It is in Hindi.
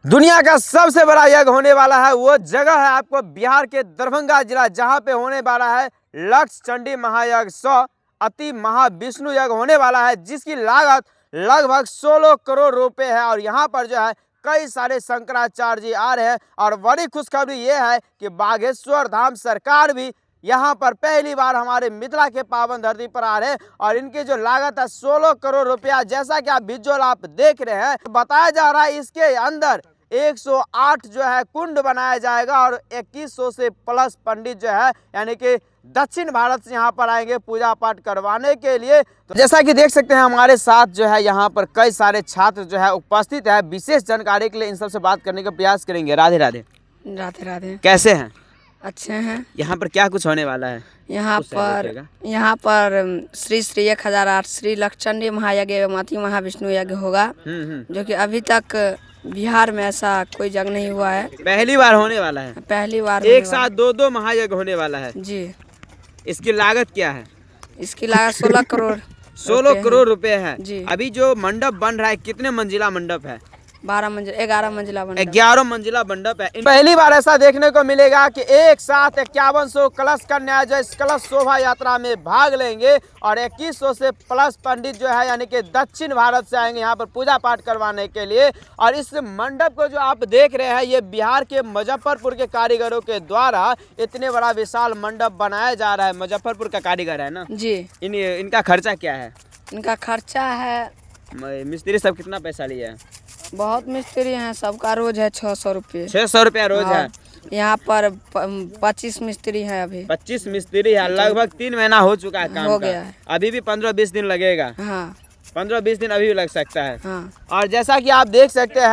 दुनिया का सबसे बड़ा यज्ञ होने वाला है। वो जगह है आपको बिहार के दरभंगा जिला, जहां पे होने वाला है लक्ष्य चंडी महायज्ञ 100 अति महाविष्णु यज्ञ होने वाला है, जिसकी लागत लगभग 16 करोड़ रुपए है। और यहाँ पर जो है कई सारे शंकराचार्य जी आ रहे हैं। और बड़ी खुशखबरी ये है कि बागेश्वर धाम सरकार भी यहाँ पर पहली बार हमारे मिथिला के पावन धरती पर आ रहे हैं। और इनकी जो लागत है 16 करोड़ रुपया, जैसा कि आप विजुअल आप देख रहे हैं। बताया जा रहा है इसके अंदर 108 जो है कुंड बनाया जाएगा और 2100 से प्लस पंडित जो है यानी कि दक्षिण भारत से यहाँ पर आएंगे पूजा पाठ करवाने के लिए। तो जैसा कि देख सकते हैं हमारे साथ जो है यहाँ पर कई सारे छात्र जो है उपस्थित है। विशेष जानकारी के लिए इन सबसे बात करने का प्रयास करेंगे। राधे राधे। राधे राधे। कैसे हैं? अच्छे हैं। यहाँ पर क्या कुछ होने वाला है? यहाँ पर श्री श्री 1008 श्री लक्षचंडी महायज्ञ एवं अति महाविष्णु यज्ञ होगा, जो कि अभी तक बिहार में ऐसा कोई यज्ञ नहीं हुआ है। पहली बार होने वाला है। पहली बार एक साथ दो महायज्ञ होने वाला है जी। इसकी लागत क्या है? इसकी लागत 16 करोड़ 16 करोड़ रुपए है जी। अभी जो मंडप बन रहा है कितने मंजिला मंडप है? 11 मंजिला 11 मंजिला मंडप है। पहली बार ऐसा देखने को मिलेगा कि एक साथ 5100 कलश कन्या जो इस कलश शोभा यात्रा में भाग लेंगे और 2100 से प्लस पंडित जो है यानी कि दक्षिण भारत से आएंगे यहाँ पर पूजा पाठ करवाने के लिए। और इस मंडप को जो आप देख रहे हैं ये बिहार के मुजफ्फरपुर के कारीगरों के द्वारा इतने बड़ा विशाल मंडप बनाया जा रहा है। मुजफ्फरपुर का कारीगर है ना जी। इनका खर्चा क्या है? इनका खर्चा है, मिस्त्री सब कितना पैसा लिया है? बहुत मिस्त्री हैं, सबका रोज है 600 रुपये। 600 रुपया रोज है। यहाँ पर 25 मिस्त्री हैं अभी। 25 मिस्त्री है। लगभग 3 महीना हो चुका है काम हो का। गया है। अभी भी 15-20 दिन लगेगा। हाँ 15-20 दिन अभी भी लग सकता है। हाँ। और जैसा कि आप देख सकते हैं